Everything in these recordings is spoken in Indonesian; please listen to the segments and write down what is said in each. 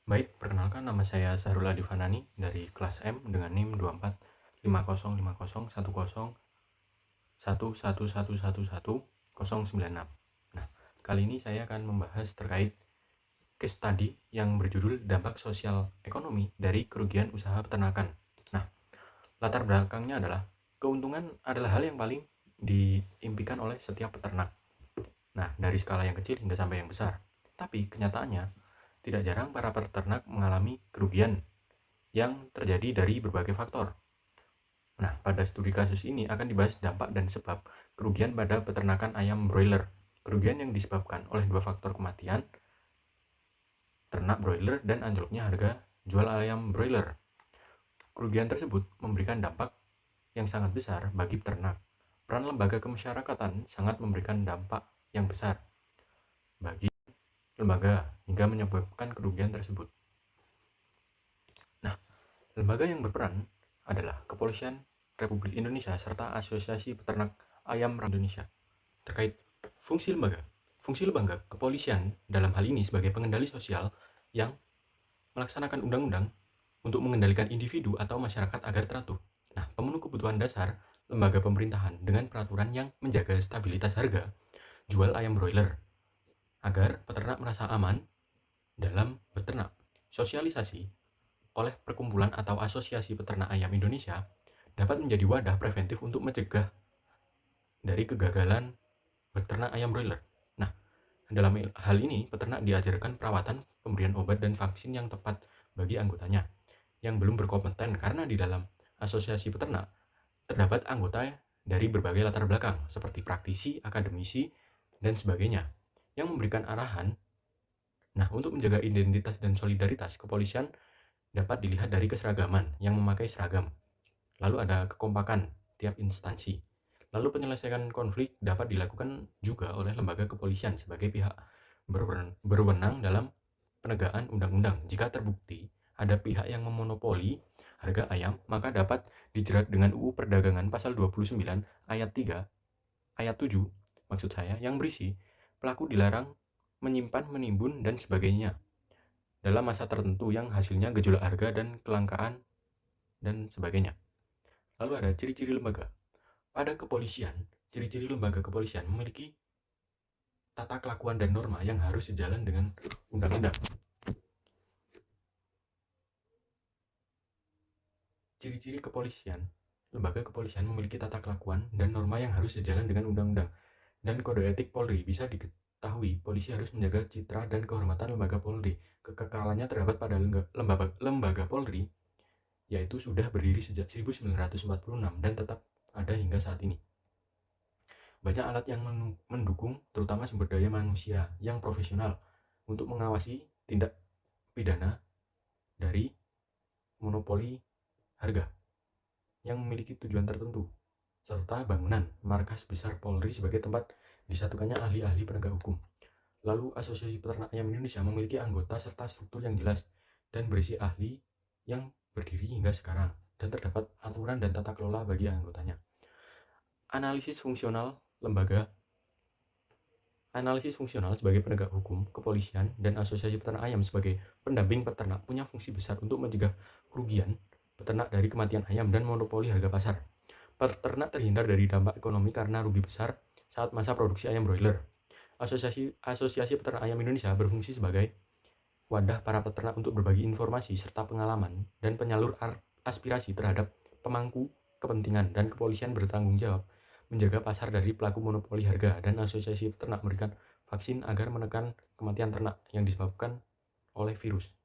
Baik, perkenalkan nama saya Sahrul Adi Fanani dari kelas M dengan NIM 245050101111111096. Nah, kali ini saya akan membahas terkait case study yang berjudul dampak sosial ekonomi dari kerugian usaha peternakan. Nah, latar belakangnya adalah keuntungan adalah hal yang paling diimpikan oleh setiap peternak. Nah, dari skala yang kecil hingga sampai yang besar. Tapi kenyataannya, tidak jarang para peternak mengalami kerugian yang terjadi dari berbagai faktor. Nah, pada studi kasus ini akan dibahas dampak dan sebab kerugian pada peternakan ayam broiler. Kerugian yang disebabkan oleh dua faktor kematian ternak broiler dan anjloknya harga jual ayam broiler. Kerugian tersebut memberikan dampak yang sangat besar bagi peternak. Peran lembaga kemasyarakatan sangat memberikan dampak yang besar bagi lembaga hingga menyebabkan kerugian tersebut. Nah, lembaga yang berperan adalah Kepolisian Republik Indonesia serta Asosiasi Peternak Ayam Indonesia. Terkait fungsi lembaga, kepolisian dalam hal ini sebagai pengendali sosial yang melaksanakan undang-undang untuk mengendalikan individu atau masyarakat agar teratuh. Nah, pemenuh kebutuhan dasar lembaga pemerintahan dengan peraturan yang menjaga stabilitas harga jual ayam broiler agar peternak merasa aman dalam beternak. Sosialisasi oleh perkumpulan atau asosiasi peternak ayam Indonesia dapat menjadi wadah preventif untuk mencegah dari kegagalan beternak ayam broiler. Nah, dalam hal ini peternak diajarkan perawatan, pemberian obat dan vaksin yang tepat bagi anggotanya yang belum berkompeten, karena di dalam asosiasi peternak terdapat anggota dari berbagai latar belakang seperti praktisi, akademisi, dan sebagainya yang memberikan arahan. Nah, untuk menjaga identitas dan solidaritas, kepolisian dapat dilihat dari keseragaman yang memakai seragam. Lalu ada kekompakan tiap instansi. Lalu penyelesaian konflik dapat dilakukan juga oleh lembaga kepolisian sebagai pihak berwenang dalam penegakan undang-undang. Jika terbukti ada pihak yang memonopoli harga ayam, maka dapat dijerat dengan UU Perdagangan pasal 29 ayat 3 ayat 7 maksud saya, yang berisi pelaku dilarang menyimpan, menimbun, dan sebagainya dalam masa tertentu yang hasilnya gejolak harga dan kelangkaan dan sebagainya. Lalu ada ciri-ciri lembaga. Pada kepolisian, ciri-ciri lembaga kepolisian memiliki tata kelakuan dan norma yang harus sejalan dengan undang-undang. Ciri-ciri kepolisian, lembaga kepolisian memiliki tata kelakuan dan norma yang harus sejalan dengan undang-undang dan kode etik Polri. Bisa diketahui, polisi harus menjaga citra dan kehormatan lembaga Polri. Kekekalannya terdapat pada lembaga Polri, yaitu sudah berdiri sejak 1946 dan tetap ada hingga saat ini. Banyak alat yang mendukung, terutama sumber daya manusia yang profesional untuk mengawasi tindak pidana dari monopoli harga yang memiliki tujuan tertentu, serta bangunan markas besar Polri sebagai tempat disatukannya ahli-ahli penegak hukum. Lalu Asosiasi Peternak Ayam Indonesia memiliki anggota serta struktur yang jelas dan berisi ahli yang berdiri hingga sekarang, dan terdapat aturan dan tata kelola bagi anggotanya. Analisis fungsional lembaga. Analisis fungsional sebagai penegak hukum, kepolisian, dan asosiasi peternak ayam sebagai pendamping peternak punya fungsi besar untuk mencegah kerugian peternak dari kematian ayam dan monopoli harga pasar. Peternak terhindar dari dampak ekonomi karena rugi besar saat masa produksi ayam broiler. Asosiasi Peternak Ayam Indonesia berfungsi sebagai wadah para peternak untuk berbagi informasi serta pengalaman dan penyalur aspirasi terhadap pemangku kepentingan, dan kepolisian bertanggung jawab menjaga pasar dari pelaku monopoli harga, dan asosiasi peternak memberikan vaksin agar menekan kematian ternak yang disebabkan oleh virus.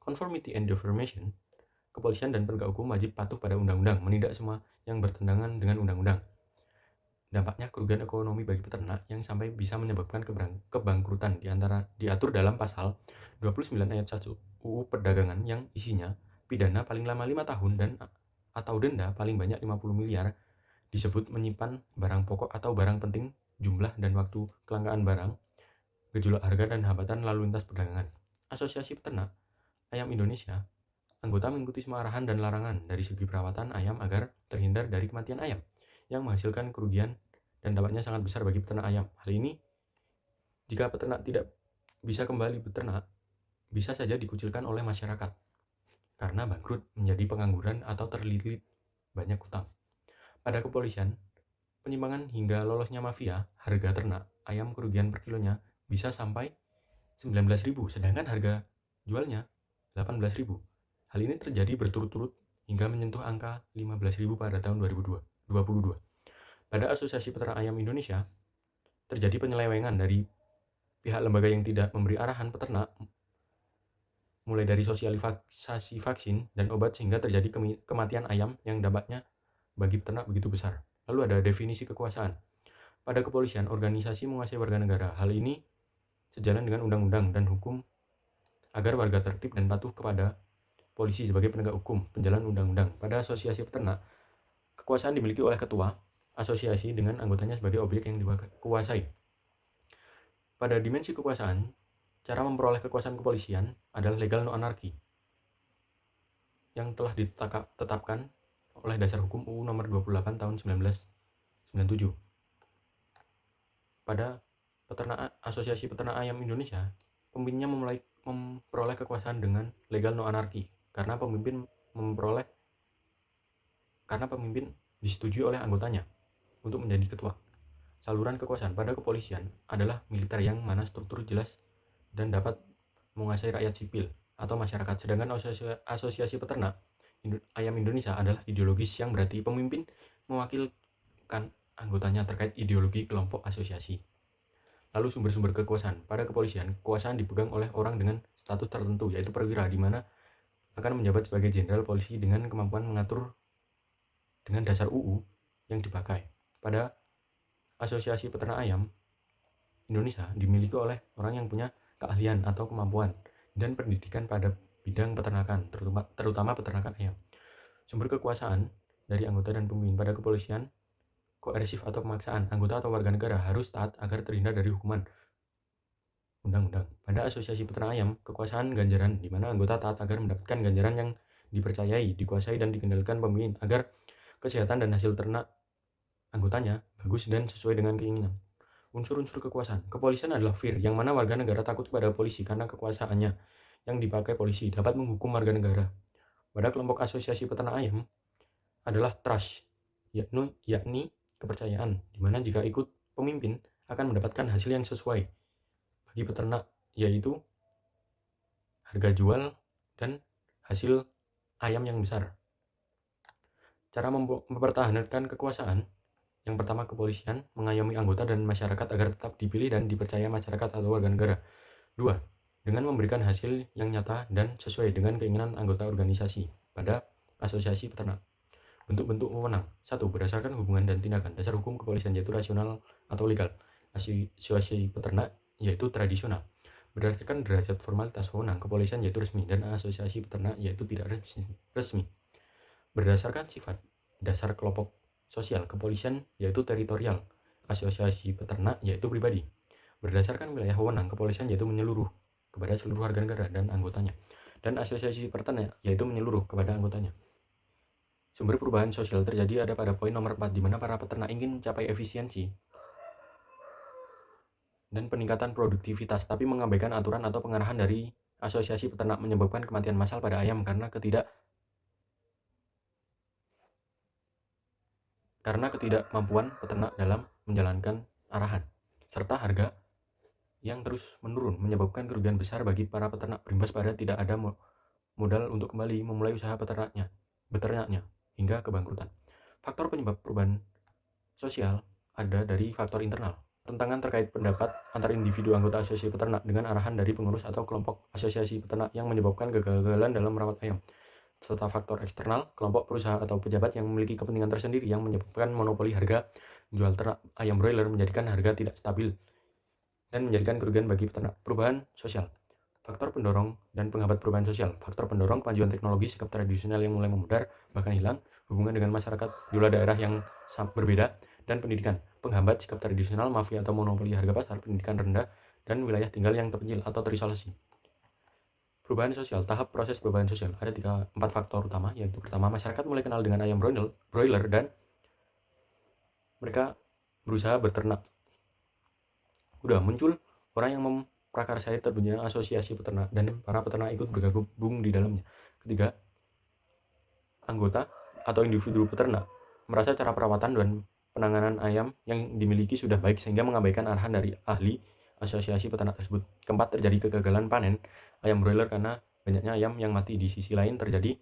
Conformity and Deformation. Kepolisian dan penegak hukum wajib patuh pada undang-undang, menindak semua yang bertentangan dengan undang-undang. Dampaknya kerugian ekonomi bagi peternak yang sampai bisa menyebabkan kebangkrutan diatur dalam pasal 29 ayat 1 UU Perdagangan, yang isinya pidana paling lama 5 tahun dan atau denda paling banyak 50 miliar disebut menyimpan barang pokok atau barang penting, jumlah dan waktu kelangkaan barang, gejolak harga, dan hambatan lalu lintas perdagangan. Asosiasi Peternak Ayam Indonesia anggota mengikuti semua arahan dan larangan dari segi perawatan ayam agar terhindar dari kematian ayam yang menghasilkan kerugian dan dampaknya sangat besar bagi peternak ayam. Hal ini jika peternak tidak bisa kembali beternak, bisa saja dikucilkan oleh masyarakat karena bangkrut, menjadi pengangguran, atau terlilit banyak utang. Pada kepolisian, penyimpangan hingga lolosnya mafia, harga ternak ayam kerugian per kilonya bisa sampai 19.000, sedangkan harga jualnya 18.000. Hal ini terjadi berturut-turut hingga menyentuh angka 15.000 pada tahun 2022. Pada Asosiasi Peternak Ayam Indonesia, terjadi penyelewengan dari pihak lembaga yang tidak memberi arahan peternak, mulai dari sosialisasi vaksin dan obat, sehingga terjadi kematian ayam yang dampaknya bagi peternak begitu besar. Lalu ada definisi kekuasaan. Pada kepolisian, organisasi menguasai warga negara. Hal ini sejalan dengan undang-undang dan hukum agar warga tertib dan patuh kepada polisi sebagai penegak hukum, penjalan undang-undang. Pada asosiasi peternak, kekuasaan dimiliki oleh ketua asosiasi dengan anggotanya sebagai objek yang dikuasai. Pada dimensi kekuasaan, cara memperoleh kekuasaan kepolisian adalah legal no anarki yang telah ditetapkan oleh Dasar Hukum UU Nomor 28 Tahun 1997. Pada Asosiasi Peternak Ayam Indonesia, pemimpinnya memperoleh kekuasaan dengan legal no anarki karena pemimpin disetujui oleh anggotanya untuk menjadi ketua. Saluran kekuasaan pada kepolisian adalah militer yang mana struktur jelas dan dapat menguasai rakyat sipil atau masyarakat, sedangkan asosiasi peternak ayam Indonesia adalah ideologis yang berarti pemimpin mewakilkan anggotanya terkait ideologi kelompok asosiasi. Lalu sumber-sumber kekuasaan. Pada kepolisian, kekuasaan dipegang oleh orang dengan status tertentu, yaitu perwira, di mana akan menjabat sebagai jenderal polisi dengan kemampuan mengatur dengan dasar UU yang dipakai. Pada Asosiasi Peternak Ayam Indonesia dimiliki oleh orang yang punya keahlian atau kemampuan dan pendidikan pada bidang peternakan, terutama peternakan ayam. Sumber kekuasaan dari anggota dan pemimpin. Pada kepolisian, koersif atau pemaksaan, anggota atau warga negara harus taat agar terhindar dari hukuman undang-undang. Pada asosiasi peternak ayam, kekuasaan ganjaran, di mana anggota taat agar mendapatkan ganjaran yang dipercayai, dikuasai, dan dikendalikan pemimpin agar kesehatan dan hasil ternak anggotanya bagus dan sesuai dengan keinginan. Unsur-unsur kekuasaan. Kepolisian adalah FIR, yang mana warga negara takut kepada polisi karena kekuasaannya yang dipakai polisi dapat menghukum warga negara. Pada kelompok asosiasi peternak ayam adalah trust, yakni kepercayaan, di mana jika ikut pemimpin akan mendapatkan hasil yang sesuai bagi peternak, yaitu harga jual dan hasil ayam yang besar. Cara mempertahankan kekuasaan. Yang pertama, kepolisian mengayomi anggota dan masyarakat agar tetap dipilih dan dipercaya masyarakat atau warga negara. 2. Dengan memberikan hasil yang nyata dan sesuai dengan keinginan anggota organisasi pada asosiasi peternak. Bentuk-bentuk wewenang. 1. Berdasarkan hubungan dan tindakan. Dasar hukum kepolisian yaitu rasional atau legal. Asosiasi peternak yaitu tradisional. Berdasarkan derajat formalitas wewenang, kepolisian yaitu resmi dan asosiasi peternak yaitu tidak resmi. Berdasarkan sifat dasar kelompok sosial, kepolisian yaitu teritorial, asosiasi peternak yaitu pribadi. Berdasarkan wilayah wewenang, kepolisian yaitu menyeluruh kepada seluruh warga negara dan anggotanya, dan asosiasi peternak yaitu menyeluruh kepada anggotanya. Sumber perubahan sosial terjadi ada pada poin nomor 4, di mana para peternak ingin mencapai efisiensi dan peningkatan produktivitas, tapi mengabaikan aturan atau pengarahan dari asosiasi peternak, menyebabkan kematian massal pada ayam karena ketidakmampuan peternak dalam menjalankan arahan, serta harga yang terus menurun, menyebabkan kerugian besar bagi para peternak berimbas pada tidak ada modal untuk kembali memulai usaha beternaknya hingga kebangkrutan. Faktor penyebab perubahan sosial ada dari faktor internal. Tentangan terkait pendapat antar individu anggota asosiasi peternak dengan arahan dari pengurus atau kelompok asosiasi peternak yang menyebabkan kegagalan dalam merawat ayam. Serta faktor eksternal, kelompok perusahaan atau pejabat yang memiliki kepentingan tersendiri yang menyebabkan monopoli harga jual ternak ayam broiler, menjadikan harga tidak stabil dan menjadikan kerugian bagi peternak. Perubahan sosial. Faktor pendorong dan penghambat perubahan sosial. Faktor pendorong kemajuan teknologi, sikap tradisional yang mulai memudar bahkan hilang, hubungan dengan masyarakat di daerah yang berbeda, dan pendidikan. Penghambat sikap tradisional, mafia atau monopoli harga pasar, pendidikan rendah, dan wilayah tinggal yang terpencil atau terisolasi. Perubahan sosial. Tahap proses perubahan sosial. Ada 4 faktor utama, yaitu pertama, masyarakat mulai kenal dengan ayam broiler dan mereka berusaha berternak. Udah muncul orang yang prakarsa air terbentuknya asosiasi peternak dan para peternak ikut bergabung di dalamnya. Ketiga, anggota atau individu peternak merasa cara perawatan dan penanganan ayam yang dimiliki sudah baik sehingga mengabaikan arahan dari ahli asosiasi peternak tersebut. Keempat, terjadi kegagalan panen ayam broiler karena banyaknya ayam yang mati. Di sisi lain terjadi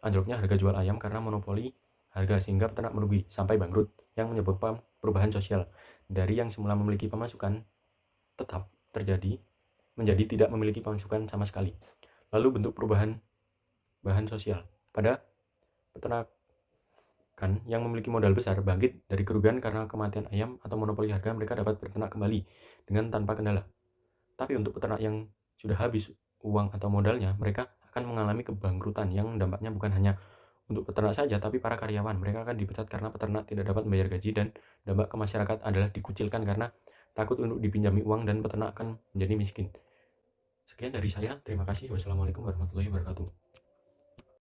anjloknya harga jual ayam karena monopoli harga sehingga peternak merugi sampai bangkrut, yang menyebabkan perubahan sosial dari yang semula memiliki pemasukan tetap terjadi menjadi tidak memiliki pemasukan sama sekali. Lalu bentuk perubahan bahan sosial pada peternakan yang memiliki modal besar bangkit dari kerugian karena kematian ayam atau monopoli harga, mereka dapat berternak kembali dengan tanpa kendala. Tapi untuk peternak yang sudah habis uang atau modalnya, mereka akan mengalami kebangkrutan yang dampaknya bukan hanya untuk peternak saja, tapi para karyawan. Mereka akan dipecat karena peternak tidak dapat membayar gaji, dan dampak ke masyarakat adalah dikucilkan karena takut untuk dipinjami uang, dan peternak akan menjadi miskin. Sekian dari saya, terima kasih. Wassalamualaikum warahmatullahi wabarakatuh.